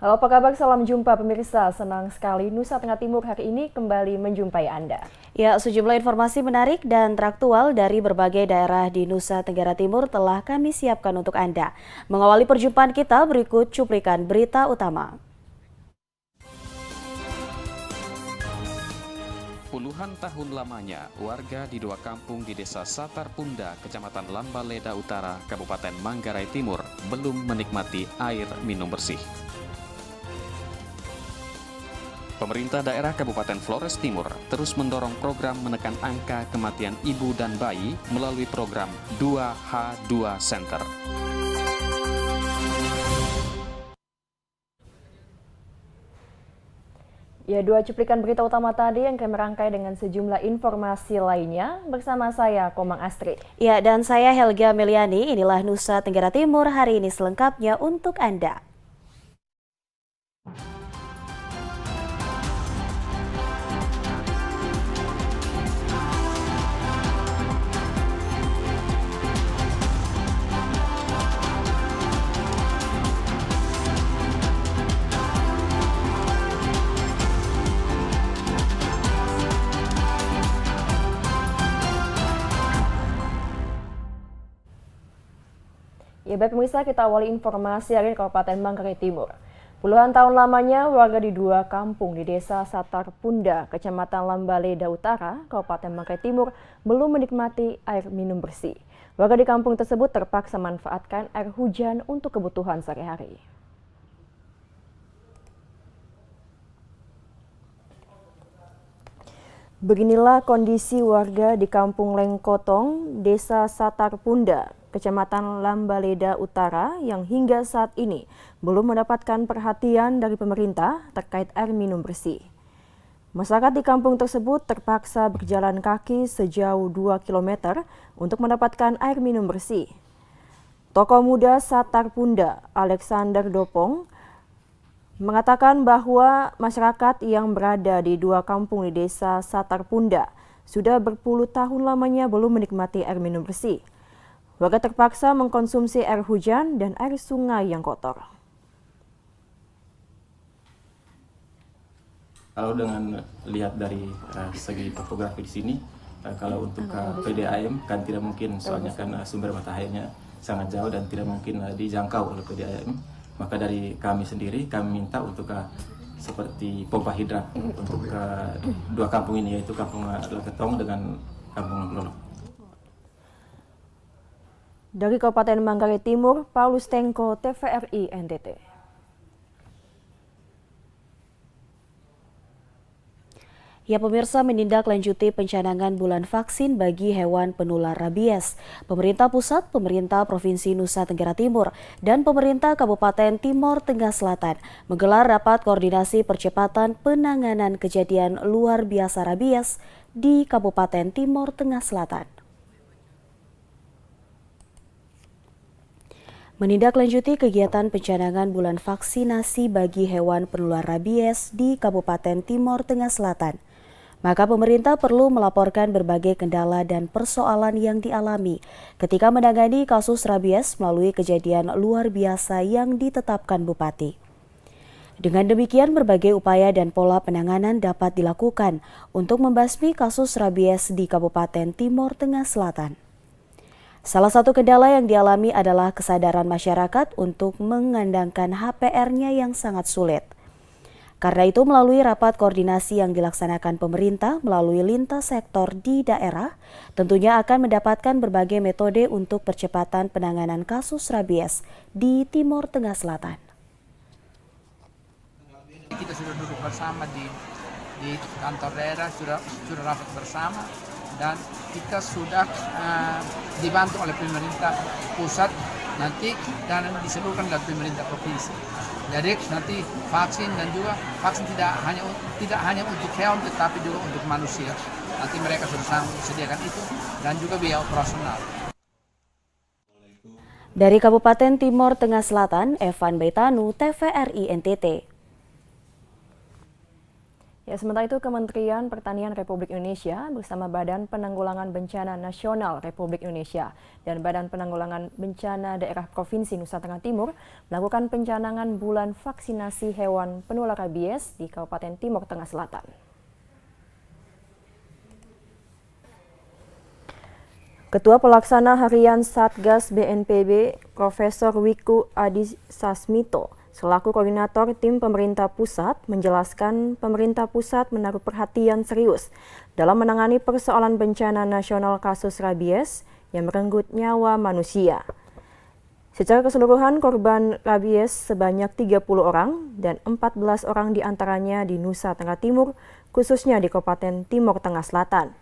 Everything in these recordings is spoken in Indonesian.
Halo, apa kabar? Salam jumpa pemirsa. Senang sekali Nusa Tenggara Timur hari ini kembali menjumpai Anda. Ya, sejumlah informasi menarik dan teraktual dari berbagai daerah di Nusa Tenggara Timur telah kami siapkan untuk Anda. Mengawali perjumpaan kita, berikut cuplikan berita utama. Puluhan tahun lamanya, warga di dua kampung di Desa Satar Punda, Kecamatan Lambaleda Utara, Kabupaten Manggarai Timur, belum menikmati air minum bersih. Pemerintah daerah Kabupaten Flores Timur terus mendorong program menekan angka kematian ibu dan bayi melalui program 2H2 Center. Ya, dua cuplikan berita utama tadi yang kami rangkai dengan sejumlah informasi lainnya bersama saya, Komang Astrid. Ya, dan saya Helga Meliani, inilah Nusa Tenggara Timur hari ini selengkapnya untuk Anda. Ya, baik pemirsa, kita awali informasi dari Kabupaten Manggarai Timur. Puluhan tahun lamanya, warga di dua kampung di Desa Satar Punda, Kecamatan Lambaleda Utara, Kabupaten Manggarai Timur, belum menikmati air minum bersih. Warga di kampung tersebut terpaksa memanfaatkan air hujan untuk kebutuhan sehari-hari. Beginilah kondisi warga di Kampung Lengkotong, Desa Satar Punda, Kecamatan Lambaleda Utara yang hingga saat ini belum mendapatkan perhatian dari pemerintah terkait air minum bersih. Masyarakat di kampung tersebut terpaksa berjalan kaki sejauh 2 km untuk mendapatkan air minum bersih. Tokoh muda Satar Punda, Alexander Dopong, mengatakan bahwa masyarakat yang berada di dua kampung di Desa Satar Punda sudah berpuluh tahun lamanya belum menikmati air minum bersih. Warga terpaksa mengkonsumsi air hujan dan air sungai yang kotor. Kalau dengan lihat dari segi topografi di sini, kalau untuk PDAM kan tidak mungkin, soalnya kan sumber mata airnya sangat jauh dan tidak mungkin dijangkau oleh PDAM. Maka dari kami sendiri, kami minta untuk seperti pompa hidrat untuk dua kampung ini, yaitu Kampung Leketong dengan Kampung Lolok. Dari Kabupaten Manggarai Timur, Paulus Tengko, TVRI NTT. Ya, pemirsa, menindaklanjuti pencanangan bulan vaksin bagi hewan penular rabies. Pemerintah pusat, pemerintah Provinsi Nusa Tenggara Timur, dan pemerintah Kabupaten Timor Tengah Selatan menggelar rapat koordinasi percepatan penanganan kejadian luar biasa rabies di Kabupaten Timor Tengah Selatan. Menindaklanjuti kegiatan pencanangan bulan vaksinasi bagi hewan penular rabies di Kabupaten Timor Tengah Selatan, maka pemerintah perlu melaporkan berbagai kendala dan persoalan yang dialami ketika menangani kasus rabies melalui kejadian luar biasa yang ditetapkan Bupati. Dengan demikian, berbagai upaya dan pola penanganan dapat dilakukan untuk membasmi kasus rabies di Kabupaten Timor Tengah Selatan. Salah satu kendala yang dialami adalah kesadaran masyarakat untuk mengandangkan HPR-nya yang sangat sulit. Karena itu, melalui rapat koordinasi yang dilaksanakan pemerintah melalui lintas sektor di daerah, tentunya akan mendapatkan berbagai metode untuk percepatan penanganan kasus rabies di Timor Tengah Selatan. Kita sudah duduk bersama di kantor daerah, sudah rapat bersama, dan kita sudah dibantu oleh pemerintah pusat nanti dan diseluruhkan oleh pemerintah provinsi. Jadi nanti vaksin dan juga vaksin tidak hanya untuk hewan tetapi juga untuk manusia. Nanti mereka sudah sediakan itu dan juga biaya operasional. Dari Kabupaten Timor Tengah Selatan, Evan Baitanu, TVRI NTT. Ya, sementara itu Kementerian Pertanian Republik Indonesia bersama Badan Penanggulangan Bencana Nasional Republik Indonesia dan Badan Penanggulangan Bencana Daerah Provinsi Nusa Tenggara Timur melakukan pencanangan bulan vaksinasi hewan penular rabies di Kabupaten Timur Tengah Selatan. Ketua Pelaksana Harian Satgas BNPB, Profesor Wiku Adi Sasmito, selaku koordinator tim pemerintah pusat, menjelaskan pemerintah pusat menaruh perhatian serius dalam menangani persoalan bencana nasional kasus rabies yang merenggut nyawa manusia. Secara keseluruhan, korban rabies sebanyak 30 orang dan 14 orang diantaranya di Nusa Tenggara Timur, khususnya di Kabupaten Timur Tengah Selatan.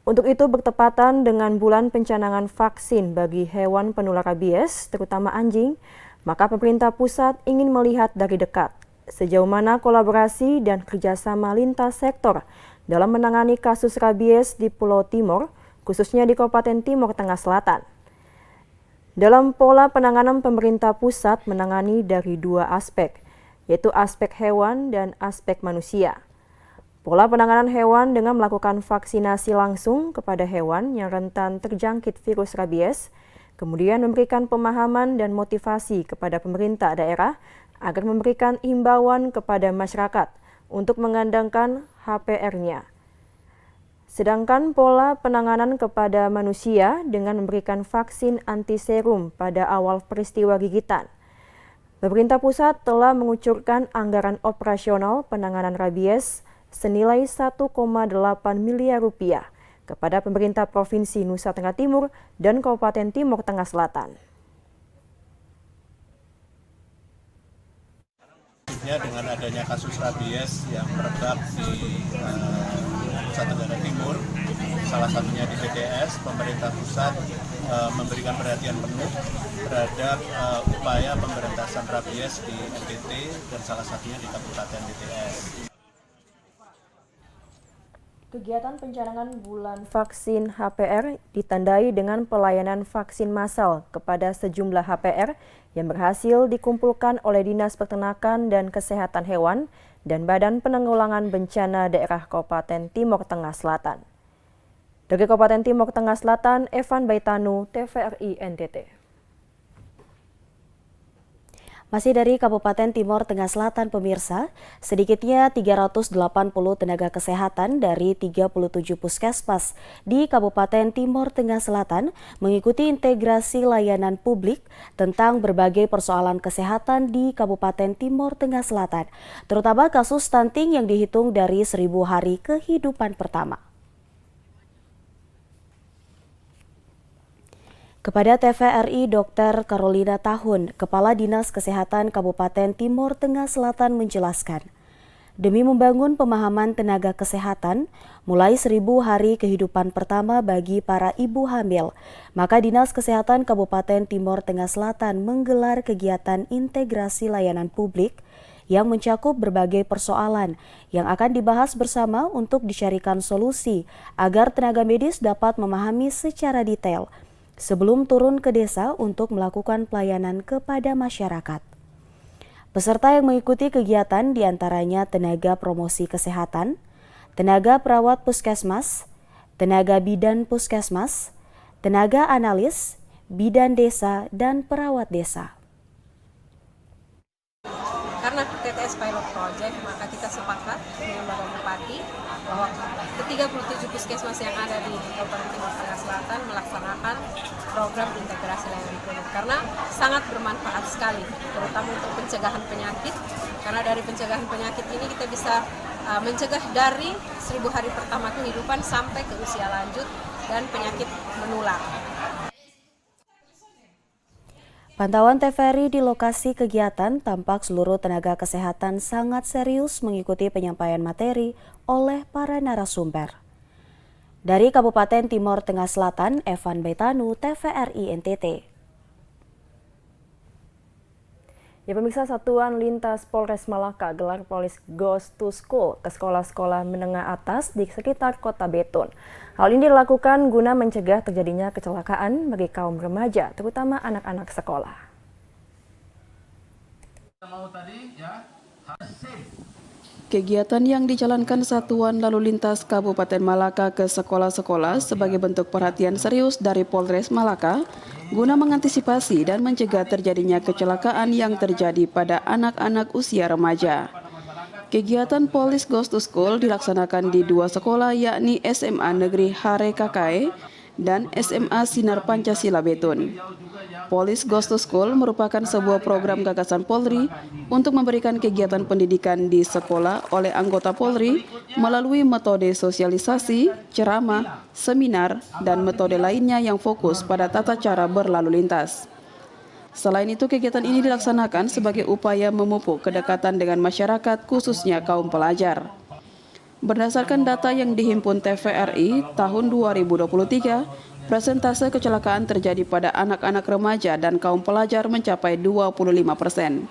Untuk itu, bertepatan dengan bulan pencanangan vaksin bagi hewan penular rabies, terutama anjing, maka pemerintah pusat ingin melihat dari dekat sejauh mana kolaborasi dan kerjasama lintas sektor dalam menangani kasus rabies di Pulau Timur, khususnya di Kabupaten Timur Tengah Selatan. Dalam pola penanganan, pemerintah pusat menangani dari dua aspek, yaitu aspek hewan dan aspek manusia. Pola penanganan hewan dengan melakukan vaksinasi langsung kepada hewan yang rentan terjangkit virus rabies, kemudian memberikan pemahaman dan motivasi kepada pemerintah daerah agar memberikan imbauan kepada masyarakat untuk mengandalkan HPR-nya. Sedangkan pola penanganan kepada manusia dengan memberikan vaksin antiserum pada awal peristiwa gigitan. Pemerintah pusat telah mengucurkan anggaran operasional penanganan rabies senilai 1,8 miliar rupiah kepada pemerintah Provinsi Nusa Tenggara Timur dan Kabupaten Timur Tengah Selatan. Dengan adanya kasus rabies yang merebak di Nusa Tenggara Timur, salah satunya di BTS, pemerintah pusat memberikan perhatian penuh terhadap upaya pemberantasan rabies di NTT dan salah satunya di Kabupaten BTS. Kegiatan pencanangan bulan vaksin HPR ditandai dengan pelayanan vaksin massal kepada sejumlah HPR yang berhasil dikumpulkan oleh Dinas Peternakan dan Kesehatan Hewan dan Badan Penanggulangan Bencana Daerah Kabupaten Timur Tengah Selatan. Dari Kabupaten Timur Tengah Selatan, Evan Baitanu, TVRI NTT. Masih dari Kabupaten Timur Tengah Selatan, pemirsa, sedikitnya 380 tenaga kesehatan dari 37 puskesmas di Kabupaten Timur Tengah Selatan mengikuti integrasi layanan publik tentang berbagai persoalan kesehatan di Kabupaten Timur Tengah Selatan, terutama kasus stunting yang dihitung dari 1000 hari kehidupan pertama. Kepada TVRI, Dr. Carolina Tahun, Kepala Dinas Kesehatan Kabupaten Timur Tengah Selatan menjelaskan, demi membangun pemahaman tenaga kesehatan mulai 1000 hari kehidupan pertama bagi para ibu hamil, maka Dinas Kesehatan Kabupaten Timur Tengah Selatan menggelar kegiatan integrasi layanan publik yang mencakup berbagai persoalan yang akan dibahas bersama untuk dicarikan solusi agar tenaga medis dapat memahami secara detail sebelum turun ke desa untuk melakukan pelayanan kepada masyarakat. Peserta yang mengikuti kegiatan diantaranya tenaga promosi kesehatan, tenaga perawat puskesmas, tenaga bidan puskesmas, tenaga analis, bidan desa, dan perawat desa. Karena TTS Pilot Project, maka kita sepakat dengan Bapak Bupati bahwa ke-37 puskesmas yang ada di Kabupaten Timur Tengah Selatan melaksanakan program integrasi layanan publik karena sangat bermanfaat sekali, terutama untuk pencegahan penyakit. Karena dari pencegahan penyakit ini kita bisa mencegah dari 1000 hari pertama kehidupan sampai ke usia lanjut dan penyakit menular. Pantauan TVRI di lokasi kegiatan tampak seluruh tenaga kesehatan sangat serius mengikuti penyampaian materi oleh para narasumber. Dari Kabupaten Timur Tengah Selatan, Evan Baitanu, TVRI NTT. Ya, pemirsa, Satuan Lintas Polres Malaka gelar Polis Goes to School ke sekolah-sekolah menengah atas di sekitar Kota Betun. Hal ini dilakukan guna mencegah terjadinya kecelakaan bagi kaum remaja, terutama anak-anak sekolah. Mau tadi ya harus safe. Kegiatan yang dijalankan Satuan Lalu Lintas Kabupaten Malaka ke sekolah-sekolah sebagai bentuk perhatian serius dari Polres Malaka guna mengantisipasi dan mencegah terjadinya kecelakaan yang terjadi pada anak-anak usia remaja. Kegiatan Police Goes to School dilaksanakan di 2 sekolah yakni SMA Negeri Hare Kakae dan SMA Sinar Pancasila Betun. Police Goes to School merupakan sebuah program gagasan Polri untuk memberikan kegiatan pendidikan di sekolah oleh anggota Polri melalui metode sosialisasi, ceramah, seminar, dan metode lainnya yang fokus pada tata cara berlalu lintas. Selain itu, kegiatan ini dilaksanakan sebagai upaya memupuk kedekatan dengan masyarakat, khususnya kaum pelajar. Berdasarkan data yang dihimpun TVRI tahun 2023, persentase kecelakaan terjadi pada anak-anak remaja dan kaum pelajar mencapai 25%.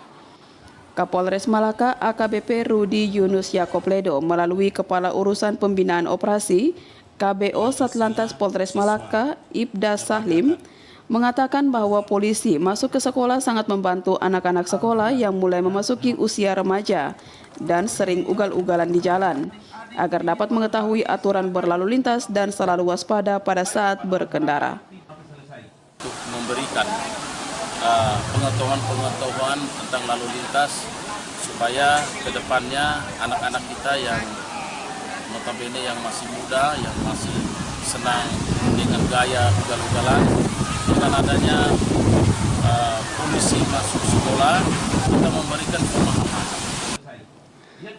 Kapolres Malaka AKBP Rudi Yunus Yakobledo melalui Kepala Urusan Pembinaan Operasi KBO Satlantas Polres Malaka Ibda Sahlim mengatakan bahwa polisi masuk ke sekolah sangat membantu anak-anak sekolah yang mulai memasuki usia remaja dan sering ugal-ugalan di jalan, agar dapat mengetahui aturan berlalu lintas dan selalu waspada pada saat berkendara. Untuk memberikan pengetahuan tentang lalu lintas supaya ke depannya anak-anak kita yang notabene yang masih muda, yang masih senang dengan gaya ugal-ugalan, dengan adanya polisi masuk sekolah, kita memberikan pemahaman.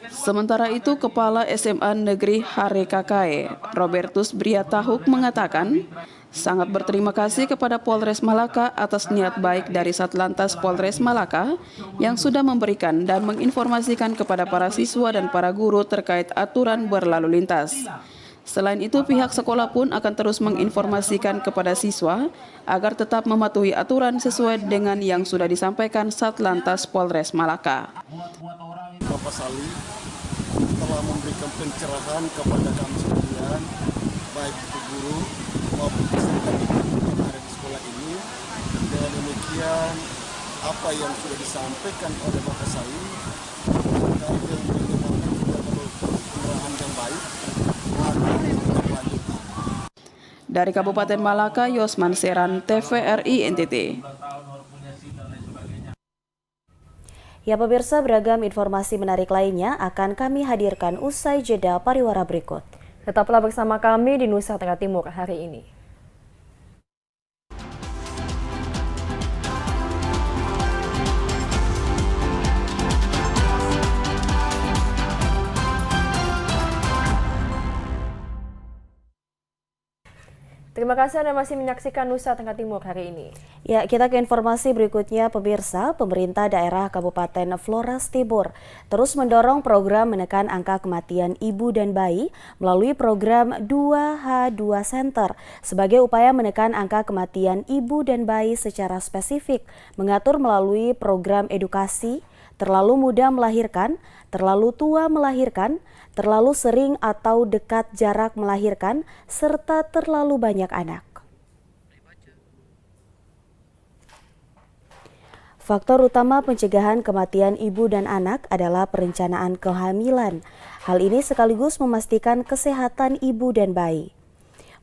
Sementara itu, Kepala SMA Negeri Hare Kakae, Robertus Briatahuk mengatakan, sangat berterima kasih kepada Polres Malaka atas niat baik dari Satlantas Polres Malaka yang sudah memberikan dan menginformasikan kepada para siswa dan para guru terkait aturan berlalu lintas. Selain itu, pihak sekolah pun akan terus menginformasikan kepada siswa agar tetap mematuhi aturan sesuai dengan yang sudah disampaikan Satlantas Polres Malaka. Bapak Sali telah memberikan pencerahan kepada kami sekalian, baik itu guru maupun peserta didik yang ada di sekolah ini. Dengan demikian, apa yang sudah disampaikan oleh Bapak Sali terkait dengan bagaimana kita pencerahan yang baik akan berlanjut. Dari Kabupaten Malaka, Yosman Seran, TVRI NTT. Ya pemirsa, beragam informasi menarik lainnya akan kami hadirkan usai jeda pariwara berikut. Tetaplah bersama kami di Nusa Tenggara Timur hari ini. Terima kasih Anda masih menyaksikan Nusa Tenggara Timur hari ini. Ya, kita ke informasi berikutnya pemirsa. Pemerintah daerah Kabupaten Flores Timur terus mendorong program menekan angka kematian ibu dan bayi melalui program 2H2 Center sebagai upaya menekan angka kematian ibu dan bayi secara spesifik, mengatur melalui program edukasi, terlalu muda melahirkan, terlalu tua melahirkan, terlalu sering atau dekat jarak melahirkan, serta terlalu banyak anak. Faktor utama pencegahan kematian ibu dan anak adalah perencanaan kehamilan. Hal ini sekaligus memastikan kesehatan ibu dan bayi.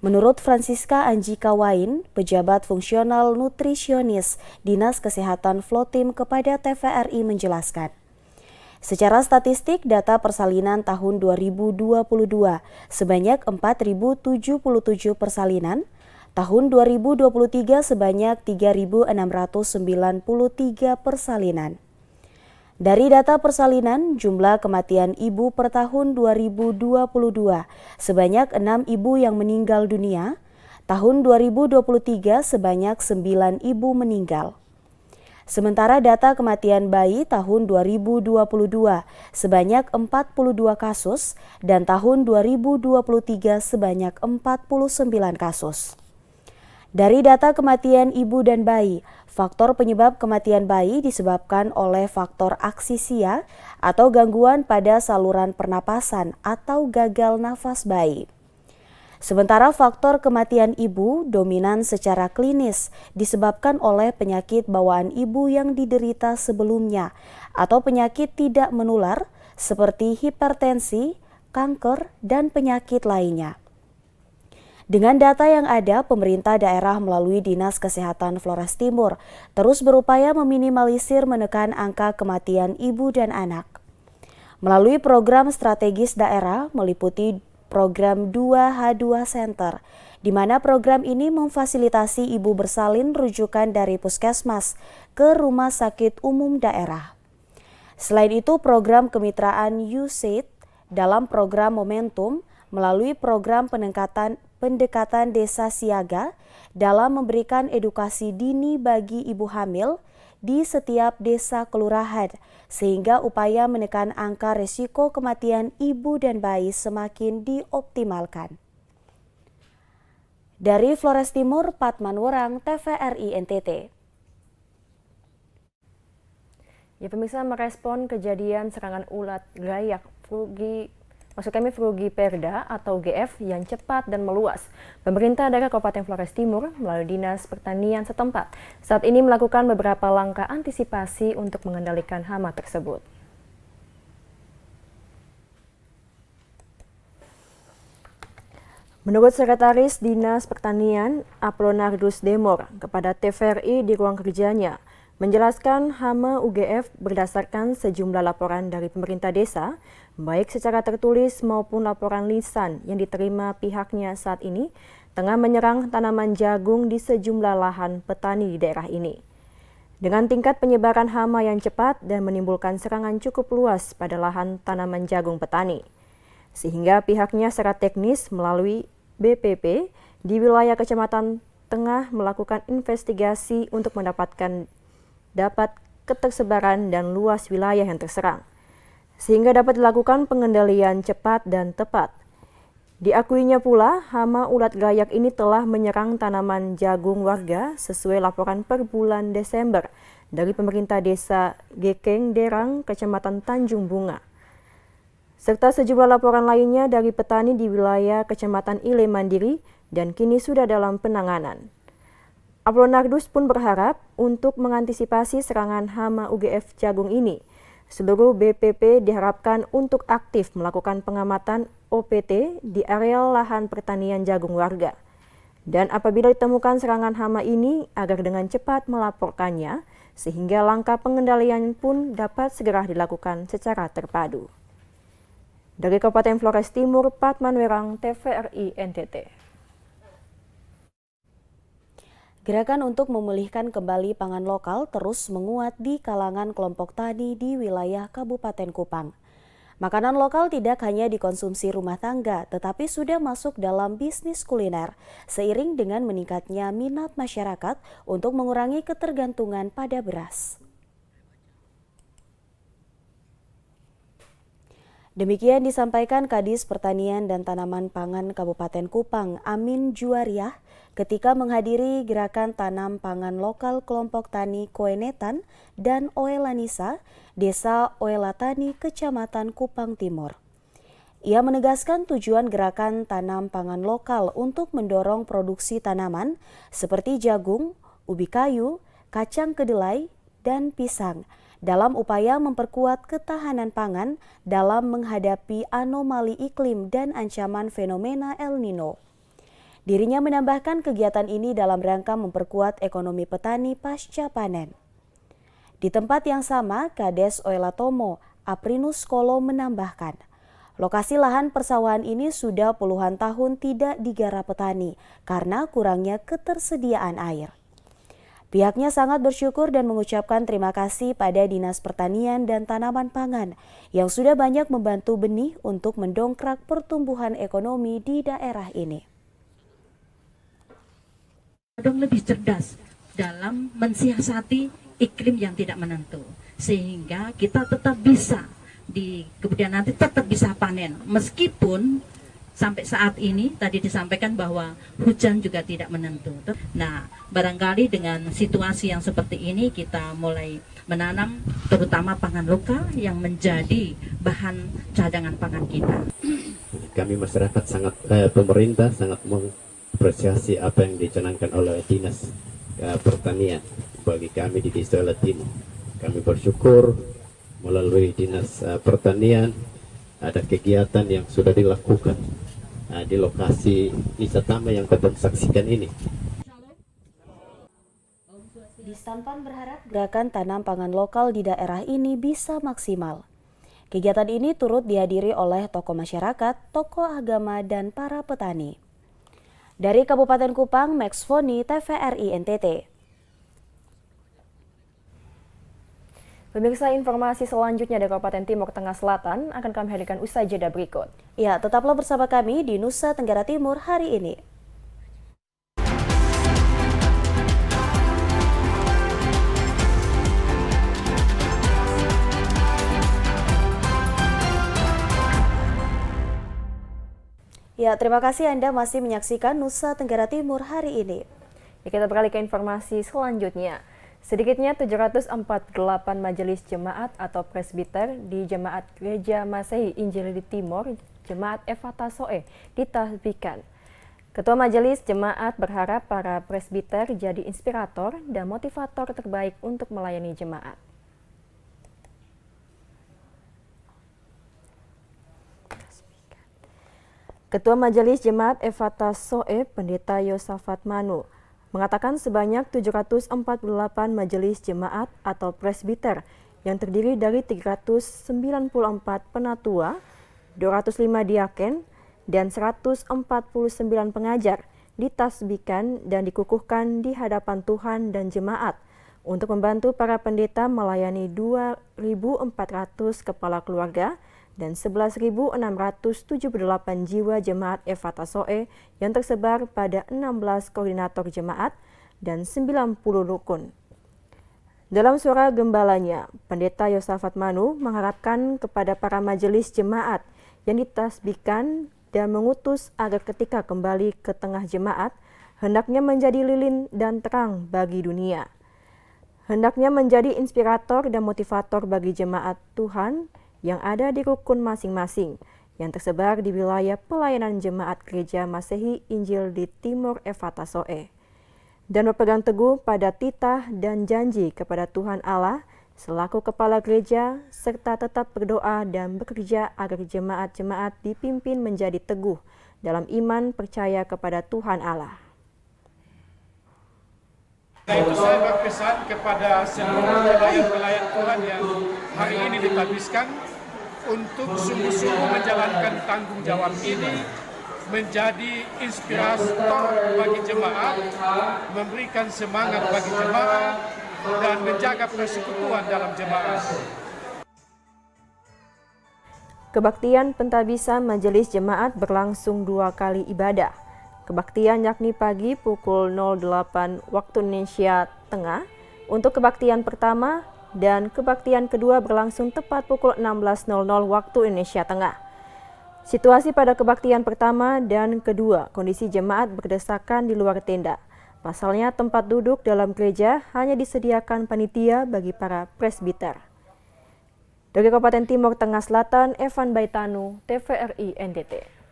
Menurut Francisca Anjika Wain, pejabat fungsional nutrisionis Dinas Kesehatan Flotim kepada TVRI menjelaskan, secara statistik data persalinan tahun 2022 sebanyak 4.077 persalinan, tahun 2023 sebanyak 3.693 persalinan. Dari data persalinan, jumlah kematian ibu per tahun 2022 sebanyak 6 ibu yang meninggal dunia, tahun 2023 sebanyak 9 ibu meninggal. Sementara data kematian bayi tahun 2022 sebanyak 42 kasus dan tahun 2023 sebanyak 49 kasus. Dari data kematian ibu dan bayi, faktor penyebab kematian bayi disebabkan oleh faktor aksisia atau gangguan pada saluran pernapasan atau gagal nafas bayi. Sementara faktor kematian ibu dominan secara klinis disebabkan oleh penyakit bawaan ibu yang diderita sebelumnya atau penyakit tidak menular seperti hipertensi, kanker, dan penyakit lainnya. Dengan data yang ada, pemerintah daerah melalui Dinas Kesehatan Flores Timur terus berupaya meminimalisir menekan angka kematian ibu dan anak. Melalui program strategis daerah meliputi program 2H2 Center, di mana program ini memfasilitasi ibu bersalin rujukan dari puskesmas ke rumah sakit umum daerah. Selain itu, program kemitraan USAID dalam program Momentum melalui program pendekatan desa siaga dalam memberikan edukasi dini bagi ibu hamil di setiap desa kelurahan, sehingga upaya menekan angka risiko kematian ibu dan bayi semakin dioptimalkan. Dari Flores Timur, Patman Worang, TVRI NTT. Ya, pemirsa, merespon kejadian serangan ulat gayak Frugiperda atau GF yang cepat dan meluas. Pemerintah daerah Kabupaten Flores Timur melalui Dinas Pertanian setempat saat ini melakukan beberapa langkah antisipasi untuk mengendalikan hama tersebut. Menurut Sekretaris Dinas Pertanian Aplonardus Demor kepada TVRI di ruang kerjanya, menjelaskan hama UGF berdasarkan sejumlah laporan dari pemerintah desa, baik secara tertulis maupun laporan lisan yang diterima pihaknya saat ini, tengah menyerang tanaman jagung di sejumlah lahan petani di daerah ini. Dengan tingkat penyebaran hama yang cepat dan menimbulkan serangan cukup luas pada lahan tanaman jagung petani, sehingga pihaknya secara teknis melalui BPP di wilayah Kecamatan Tengah melakukan investigasi untuk mendapatkan ketersebaran dan luas wilayah yang terserang, sehingga dapat dilakukan pengendalian cepat dan tepat. Diakuinya pula, hama ulat gayak ini telah menyerang tanaman jagung warga sesuai laporan per bulan Desember dari pemerintah desa Gekeng Derang, Kecamatan Tanjung Bunga, serta sejumlah laporan lainnya dari petani di wilayah Kecamatan Ile Mandiri dan kini sudah dalam penanganan. Aplonardus pun berharap untuk mengantisipasi serangan hama UGF jagung ini, seluruh BPP diharapkan untuk aktif melakukan pengamatan OPT di areal lahan pertanian jagung warga. Dan apabila ditemukan serangan hama ini, agar dengan cepat melaporkannya, sehingga langkah pengendalian pun dapat segera dilakukan secara terpadu. Dari Kabupaten Flores Timur, Patman Werang, TVRI NTT. Gerakan untuk memulihkan kembali pangan lokal terus menguat di kalangan kelompok tani di wilayah Kabupaten Kupang. Makanan lokal tidak hanya dikonsumsi rumah tangga, tetapi sudah masuk dalam bisnis kuliner, seiring dengan meningkatnya minat masyarakat untuk mengurangi ketergantungan pada beras. Demikian disampaikan Kadis Pertanian dan Tanaman Pangan Kabupaten Kupang, Amin Juariah, ketika menghadiri gerakan tanam pangan lokal kelompok tani Koenetan dan Oelanisa, Desa Oelatani, Kecamatan Kupang Timur. Ia menegaskan tujuan gerakan tanam pangan lokal untuk mendorong produksi tanaman seperti jagung, ubi kayu, kacang kedelai, dan pisang, dalam upaya memperkuat ketahanan pangan dalam menghadapi anomali iklim dan ancaman fenomena El Nino. Dirinya menambahkan kegiatan ini dalam rangka memperkuat ekonomi petani pasca panen. Di tempat yang sama, Kades Oelatomo, Aprinus Kolo menambahkan, lokasi lahan persawahan ini sudah puluhan tahun tidak digarap petani karena kurangnya ketersediaan air. Pihaknya sangat bersyukur dan mengucapkan terima kasih pada Dinas Pertanian dan Tanaman Pangan yang sudah banyak membantu benih untuk mendongkrak pertumbuhan ekonomi di daerah ini. Lebih cerdas dalam mensiasati iklim yang tidak menentu, sehingga kita tetap bisa kemudian nanti tetap bisa panen meskipun sampai saat ini tadi disampaikan bahwa hujan juga tidak menentu. Nah, barangkali dengan situasi yang seperti ini kita mulai menanam terutama pangan lokal yang menjadi bahan cadangan pangan kita. Kami masyarakat pemerintah sangat mengapresiasi apa yang dicanangkan oleh Dinas Pertanian bagi kami di Desa Timur. Kami bersyukur melalui Dinas Pertanian, ada kegiatan yang sudah dilakukan di lokasi wisata yang kita saksikan ini. Di Stampan berharap gerakan tanam pangan lokal di daerah ini bisa maksimal. Kegiatan ini turut dihadiri oleh tokoh masyarakat, tokoh agama, dan para petani. Dari Kabupaten Kupang, Max Foni, TVRI NTT. Pemirsa, informasi selanjutnya dari Kabupaten Timur Tengah Selatan akan kami hadirkan usai jeda berikut. Ya, tetaplah bersama kami di Nusa Tenggara Timur hari ini. Ya, terima kasih Anda masih menyaksikan Nusa Tenggara Timur hari ini. Ya, kita beralih ke informasi selanjutnya. Sedikitnya 748 majelis jemaat atau presbiter di Jemaat Gereja Masehi Injil di Timur, Jemaat Efata Soe, ditasbihkan. Ketua Majelis Jemaat berharap para presbiter jadi inspirator dan motivator terbaik untuk melayani jemaat. Ketua Majelis Jemaat Efata Soe, Pendeta Yosafat Manu, mengatakan sebanyak 748 majelis jemaat atau presbiter yang terdiri dari 394 penatua, 205 diaken, dan 149 pengajar ditasbihkan dan dikukuhkan di hadapan Tuhan dan jemaat untuk membantu para pendeta melayani 2.400 kepala keluarga dan 11.678 jiwa jemaat Efata Soe yang tersebar pada 16 koordinator jemaat dan 90 rukun. Dalam suara gembalanya, Pendeta Yosafat Manu mengharapkan kepada para majelis jemaat yang ditasbihkan dan mengutus agar ketika kembali ke tengah jemaat, hendaknya menjadi lilin dan terang bagi dunia. Hendaknya menjadi inspirator dan motivator bagi jemaat Tuhan yang ada di rukun masing-masing yang tersebar di wilayah pelayanan Jemaat Gereja Masehi Injil di Timur Efata Soe, dan berpegang teguh pada titah dan janji kepada Tuhan Allah selaku kepala gereja, serta tetap berdoa dan bekerja agar jemaat-jemaat dipimpin menjadi teguh dalam iman percaya kepada Tuhan Allah. Itu saya berpesan kepada seluruh pelayan-pelayan Tuhan yang hari ini ditabiskan untuk sungguh-sungguh menjalankan tanggung jawab ini, menjadi inspirator bagi jemaat, memberikan semangat bagi jemaat, dan menjaga persekutuan dalam jemaat. Kebaktian pentabisan majelis jemaat berlangsung 2 kali ibadah. Kebaktian yakni pagi pukul 08 waktu Indonesia Tengah untuk kebaktian pertama dan kebaktian kedua berlangsung tepat pukul 16.00 waktu Indonesia Tengah. Situasi pada kebaktian pertama dan kedua, kondisi jemaat berdesakan di luar tenda. Pasalnya tempat duduk dalam gereja hanya disediakan panitia bagi para presbiter. Dari Kabupaten Timur Tengah Selatan, Evan Baitanu, TVRI NTT.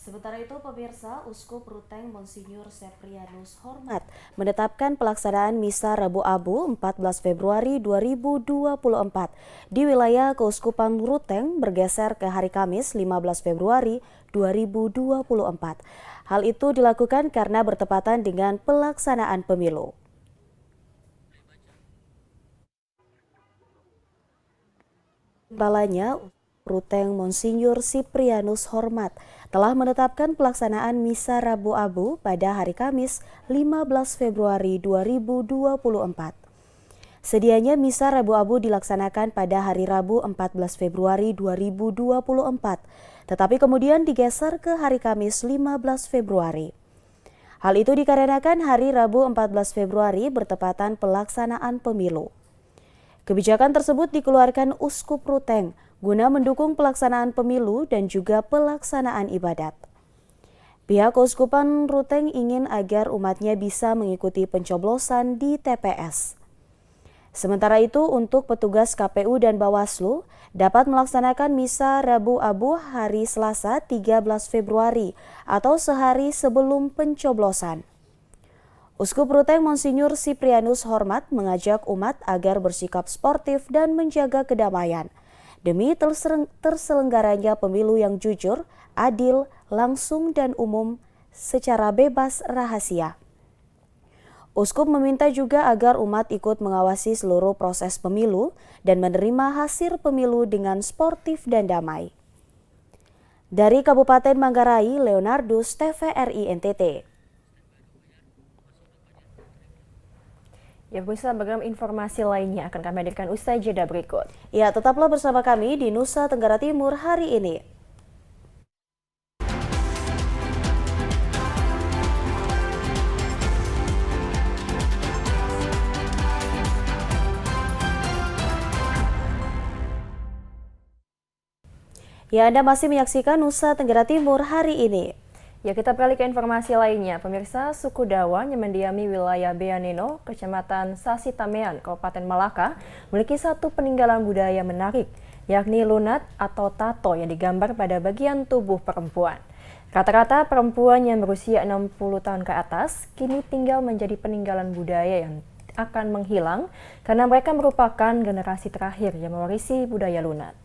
Sementara itu, pemirsa, Uskup Ruteng Monsinyur Seprianus Hormat menetapkan pelaksanaan Misa Rabu Abu 14 Februari 2024 di wilayah Keuskupan Ruteng bergeser ke hari Kamis 15 Februari 2024. Hal itu dilakukan karena bertepatan dengan pelaksanaan pemilu. Balanya Ruteng Monsinyur Seprianus Hormat telah menetapkan pelaksanaan Misa Rabu Abu pada hari Kamis 15 Februari 2024. Sedianya Misa Rabu Abu dilaksanakan pada hari Rabu 14 Februari 2024, tetapi kemudian digeser ke hari Kamis 15 Februari. Hal itu dikarenakan hari Rabu 14 Februari bertepatan pelaksanaan pemilu. Kebijakan tersebut dikeluarkan Uskup Ruteng guna mendukung pelaksanaan pemilu dan juga pelaksanaan ibadat. Pihak Keuskupan Ruteng ingin agar umatnya bisa mengikuti pencoblosan di TPS. Sementara itu, untuk petugas KPU dan Bawaslu dapat melaksanakan Misa Rabu Abu hari Selasa 13 Februari atau sehari sebelum pencoblosan. Uskup Ruteng Monsinyur Siprianus Hormat mengajak umat agar bersikap sportif dan menjaga kedamaian demi terselenggaranya pemilu yang jujur, adil, langsung dan umum secara bebas rahasia. Uskup meminta juga agar umat ikut mengawasi seluruh proses pemilu dan menerima hasil pemilu dengan sportif dan damai. Dari Kabupaten Manggarai, Leonardus, TVRI NTT. Ya, pemirsa, beragam informasi lainnya akan kami hadirkan usai jeda berikut. Ya, tetaplah bersama kami di Nusa Tenggara Timur hari ini. Ya, Anda masih menyaksikan Nusa Tenggara Timur hari ini. Ya, kita beralih ke informasi lainnya. Pemirsa, suku Dawan yang mendiami wilayah Beaneno, Kecamatan Sasitamean, Kabupaten Malaka, memiliki satu peninggalan budaya menarik, yakni lunat atau tato yang digambar pada bagian tubuh perempuan. Rata-rata perempuan yang berusia 60 tahun ke atas kini tinggal menjadi peninggalan budaya yang akan menghilang karena mereka merupakan generasi terakhir yang mewarisi budaya lunat.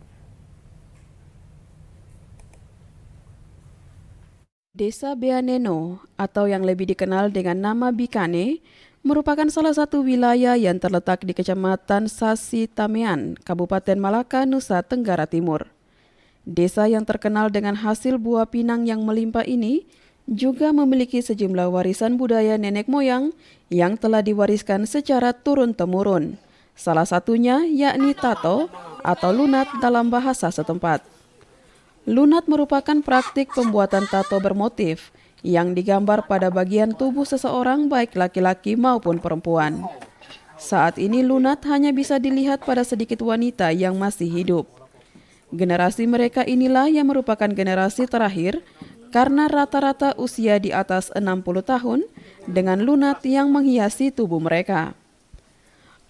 Desa Beaneno atau yang lebih dikenal dengan nama Bikane merupakan salah satu wilayah yang terletak di Kecamatan Sasitamean, Kabupaten Malaka, Nusa Tenggara Timur. Desa yang terkenal dengan hasil buah pinang yang melimpah ini juga memiliki sejumlah warisan budaya nenek moyang yang telah diwariskan secara turun-temurun. Salah satunya yakni tato atau lunat dalam bahasa setempat. Lunat merupakan praktik pembuatan tato bermotif yang digambar pada bagian tubuh seseorang baik laki-laki maupun perempuan. Saat ini lunat hanya bisa dilihat pada sedikit wanita yang masih hidup. Generasi mereka inilah yang merupakan generasi terakhir karena rata-rata usia di atas 60 tahun dengan lunat yang menghiasi tubuh mereka.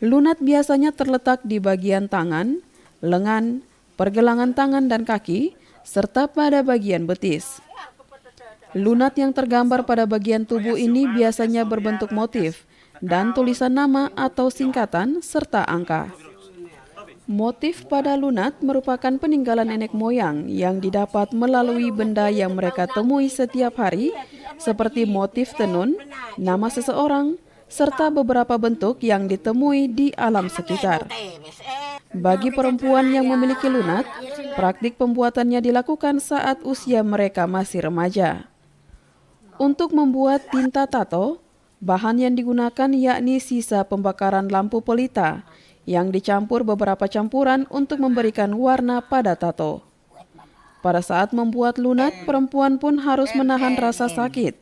Lunat biasanya terletak di bagian tangan, lengan, pergelangan tangan dan kaki, serta pada bagian betis. Lunat yang tergambar pada bagian tubuh ini biasanya berbentuk motif dan tulisan nama atau singkatan serta angka. Motif pada lunat merupakan peninggalan nenek moyang yang didapat melalui benda yang mereka temui setiap hari seperti motif tenun, nama seseorang, serta beberapa bentuk yang ditemui di alam sekitar. Bagi perempuan yang memiliki lunat, praktik pembuatannya dilakukan saat usia mereka masih remaja. Untuk membuat tinta tato, bahan yang digunakan yakni sisa pembakaran lampu pelita yang dicampur beberapa campuran untuk memberikan warna pada tato. Pada saat membuat lunat, perempuan pun harus menahan rasa sakit,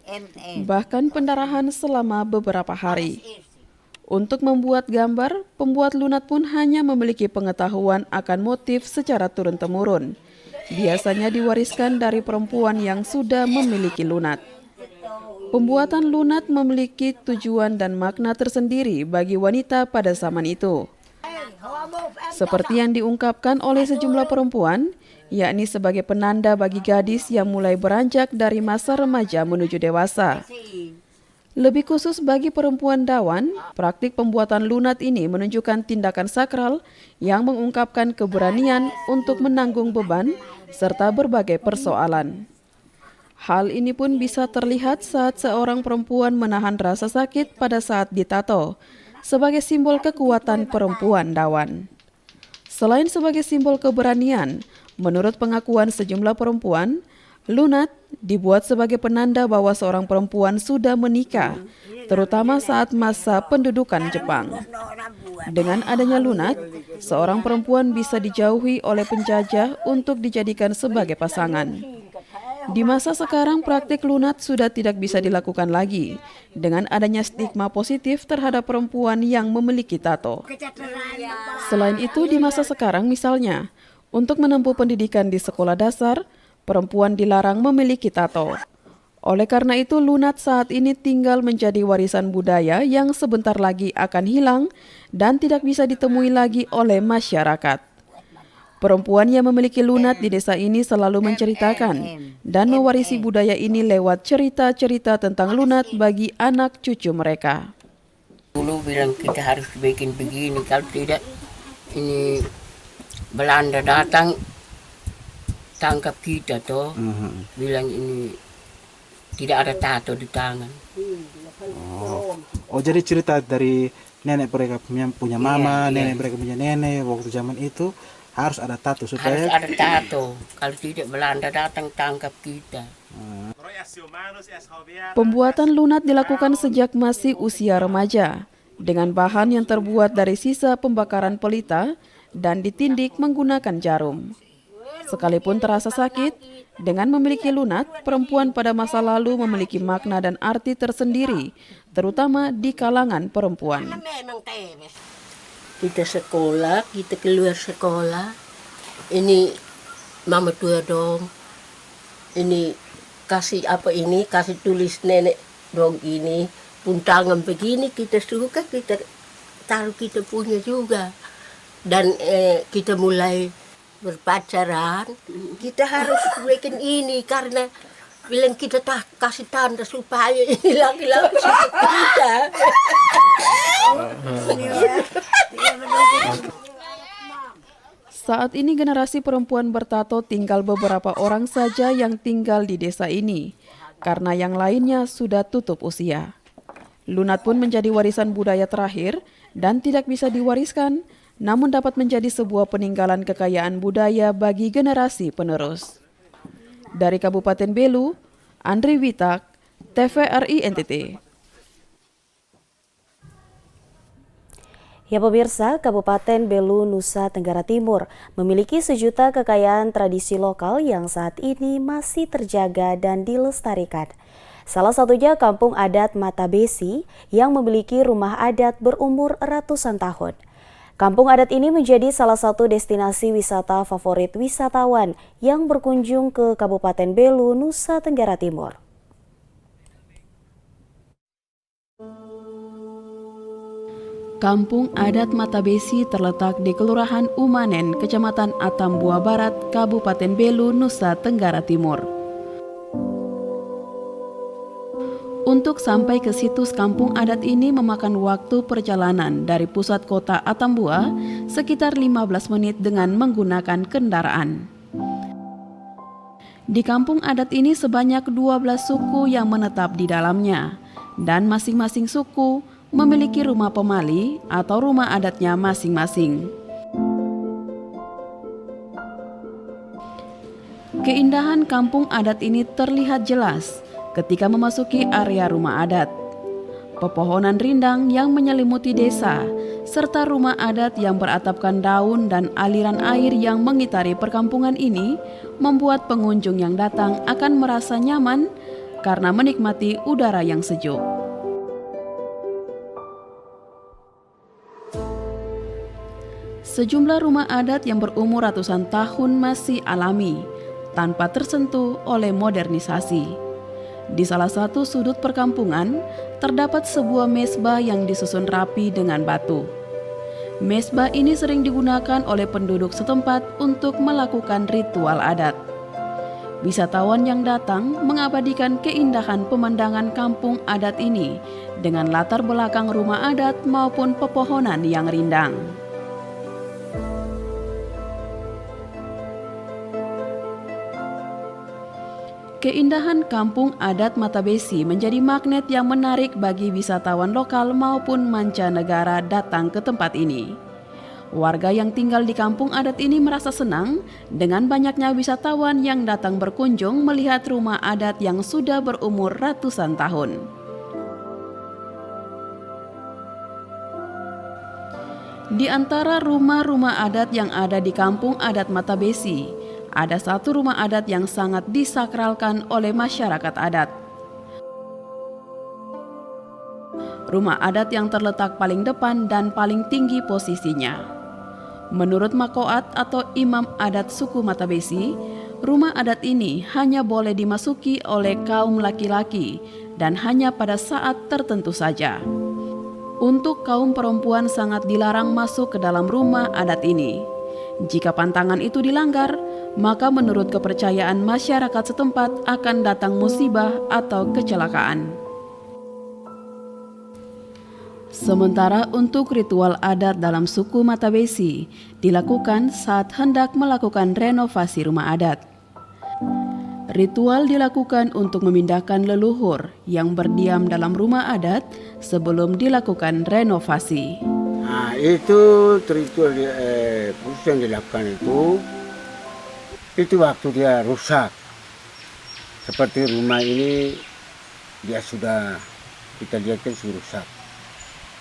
bahkan pendarahan selama beberapa hari. Untuk membuat gambar, pembuat lunat pun hanya memiliki pengetahuan akan motif secara turun-temurun. Biasanya diwariskan dari perempuan yang sudah memiliki lunat. Pembuatan lunat memiliki tujuan dan makna tersendiri bagi wanita pada zaman itu. Seperti yang diungkapkan oleh sejumlah perempuan, yakni sebagai penanda bagi gadis yang mulai beranjak dari masa remaja menuju dewasa. Lebih khusus bagi perempuan Dawan, praktik pembuatan lunat ini menunjukkan tindakan sakral yang mengungkapkan keberanian untuk menanggung beban serta berbagai persoalan. Hal ini pun bisa terlihat saat seorang perempuan menahan rasa sakit pada saat ditato, sebagai simbol kekuatan perempuan Dawan. Selain sebagai simbol keberanian, menurut pengakuan sejumlah perempuan, lunat dibuat sebagai penanda bahwa seorang perempuan sudah menikah, terutama saat masa pendudukan Jepang. Dengan adanya lunat, seorang perempuan bisa dijauhi oleh penjajah untuk dijadikan sebagai pasangan. Di masa sekarang, praktik lunat sudah tidak bisa dilakukan lagi, dengan adanya stigma positif terhadap perempuan yang memiliki tato. Selain itu, di masa sekarang misalnya, untuk menempuh pendidikan di sekolah dasar, perempuan dilarang memiliki tato. Oleh karena itu, lunat saat ini tinggal menjadi warisan budaya yang sebentar lagi akan hilang dan tidak bisa ditemui lagi oleh masyarakat. Perempuan yang memiliki lunat di desa ini selalu menceritakan dan mewarisi budaya ini lewat cerita-cerita tentang lunat bagi anak cucu mereka. Dulu bilang kita harus bikin begini, kalau tidak ini Belanda datang tangkap kita toh. Bilang ini tidak ada tato di tangan. Oh, jadi cerita dari nenek mereka punya mama, nenek mereka punya nenek waktu zaman itu harus ada tato supaya harus ada tato. Kalau tidak Belanda datang tangkap kita. Pembuatan lunat dilakukan sejak masih usia remaja dengan bahan yang terbuat dari sisa pembakaran pelita dan ditindik menggunakan jarum. Sekalipun terasa sakit, dengan memiliki lunat, perempuan pada masa lalu memiliki makna dan arti tersendiri, terutama di kalangan perempuan. Kita sekolah, kita keluar sekolah, ini mama tua dong, ini kasih apa ini, kasih tulis nenek dong ini, pun tangan begini kita suka, kita taruh kita punya juga. Dan kita mulai berpacaran, kita harus bikin ini karena bilang kita tak kasih tanda supaya ini laki-laki seperti kita. Saat ini generasi perempuan bertato tinggal beberapa orang saja yang tinggal di desa ini, karena yang lainnya sudah tutup usia. Lunat pun menjadi warisan budaya terakhir dan tidak bisa diwariskan, namun dapat menjadi sebuah peninggalan kekayaan budaya bagi generasi penerus. Dari Kabupaten Belu, Andri Witak, TVRI NTT. Ya pemirsa, Kabupaten Belu, Nusa Tenggara Timur memiliki sejuta kekayaan tradisi lokal yang saat ini masih terjaga dan dilestarikan. Salah satunya Kampung Adat Mata Besi yang memiliki rumah adat berumur ratusan tahun. Kampung adat ini menjadi salah satu destinasi wisata favorit wisatawan yang berkunjung ke Kabupaten Belu, Nusa Tenggara Timur. Kampung Adat Mata Besi terletak di Kelurahan Umanen, Kecamatan Atambua Barat, Kabupaten Belu, Nusa Tenggara Timur. Untuk sampai ke situs kampung adat ini memakan waktu perjalanan dari pusat kota Atambua sekitar 15 menit dengan menggunakan kendaraan. Di kampung adat ini sebanyak 12 suku yang menetap di dalamnya, dan masing-masing suku memiliki rumah pemali atau rumah adatnya masing-masing. Keindahan kampung adat ini terlihat jelas ketika memasuki area rumah adat. Pepohonan rindang yang menyelimuti desa, serta rumah adat yang beratapkan daun dan aliran air yang mengitari perkampungan ini membuat pengunjung yang datang akan merasa nyaman karena menikmati udara yang sejuk. Sejumlah rumah adat yang berumur ratusan tahun masih alami, tanpa tersentuh oleh modernisasi. Di salah satu sudut perkampungan, terdapat sebuah mezbah yang disusun rapi dengan batu. Mezbah ini sering digunakan oleh penduduk setempat untuk melakukan ritual adat. Wisatawan yang datang mengabadikan keindahan pemandangan kampung adat ini dengan latar belakang rumah adat maupun pepohonan yang rindang. Keindahan kampung adat Mata Besi menjadi magnet yang menarik bagi wisatawan lokal maupun mancanegara datang ke tempat ini. Warga yang tinggal di kampung adat ini merasa senang dengan banyaknya wisatawan yang datang berkunjung melihat rumah adat yang sudah berumur ratusan tahun. Di antara rumah-rumah adat yang ada di kampung adat Mata Besi, ada satu rumah adat yang sangat disakralkan oleh masyarakat adat. Rumah adat yang terletak paling depan dan paling tinggi posisinya. Menurut makoat atau imam adat suku Mata Besi, rumah adat ini hanya boleh dimasuki oleh kaum laki-laki dan hanya pada saat tertentu saja. Untuk kaum perempuan sangat dilarang masuk ke dalam rumah adat ini. Jika pantangan itu dilanggar, maka menurut kepercayaan masyarakat setempat akan datang musibah atau kecelakaan. Sementara untuk ritual adat dalam suku Matabesi dilakukan saat hendak melakukan renovasi rumah adat. Ritual dilakukan untuk memindahkan leluhur yang berdiam dalam rumah adat sebelum dilakukan renovasi. Nah, itu ritual khusus yang dilakukan itu waktu dia rusak. Seperti rumah ini dia sudah, kita lihat kan sudah rusak.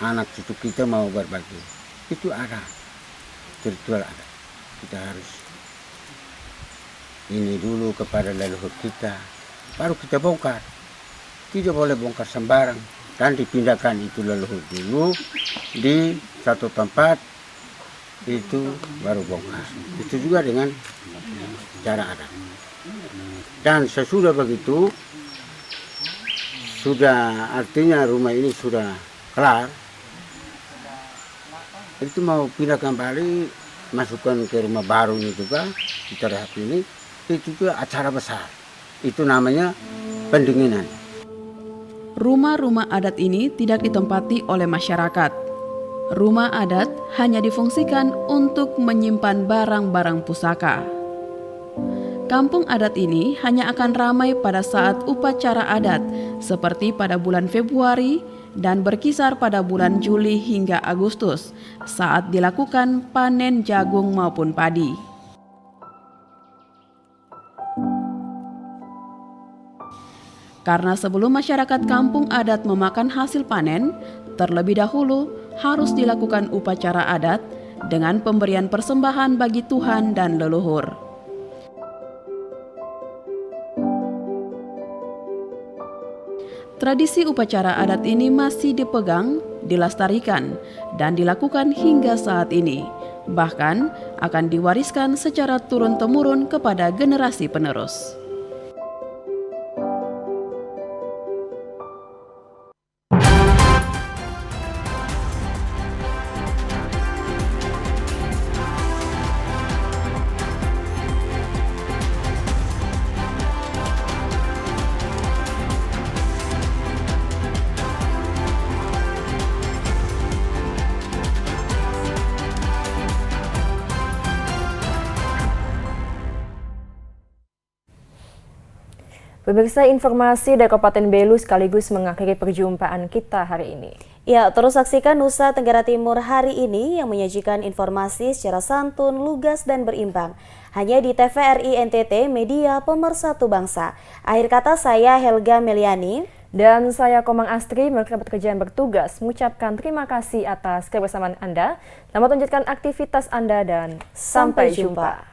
Anak cucu kita mau berbagi, itu ada ritual ada. Kita harus ini dulu kepada leluhur kita, baru kita bongkar. Tidak boleh bongkar sembarang, dan dipindahkan itu leluhur dulu di satu tempat, itu baru bongkar. Itu juga dengan cara adat. Dan sesudah begitu, sudah artinya rumah ini sudah kelar, itu mau pindah kembali, masukkan ke rumah baru ini juga, kita lihat ini, itu juga acara besar. Itu namanya pendinginan. Rumah-rumah adat ini tidak ditempati oleh masyarakat. Rumah adat hanya difungsikan untuk menyimpan barang-barang pusaka. Kampung adat ini hanya akan ramai pada saat upacara adat, seperti pada bulan Februari dan berkisar pada bulan Juli hingga Agustus saat dilakukan panen jagung maupun padi. Karena sebelum masyarakat kampung adat memakan hasil panen, terlebih dahulu harus dilakukan upacara adat dengan pemberian persembahan bagi Tuhan dan leluhur. Tradisi upacara adat ini masih dipegang, dilestarikan, dan dilakukan hingga saat ini. Bahkan akan diwariskan secara turun-temurun kepada generasi penerus. Pemirsa, informasi dari Kabupaten Belu sekaligus mengakhiri perjumpaan kita hari ini. Ya, terus saksikan Nusa Tenggara Timur hari ini yang menyajikan informasi secara santun, lugas, dan berimbang. Hanya di TVRI NTT, media pemersatu bangsa. Akhir kata saya Helga Meliani. Dan saya Komang Astri, melakukan pekerjaan bertugas, mengucapkan terima kasih atas kebersamaan Anda. Selamat melanjutkan aktivitas Anda dan sampai jumpa.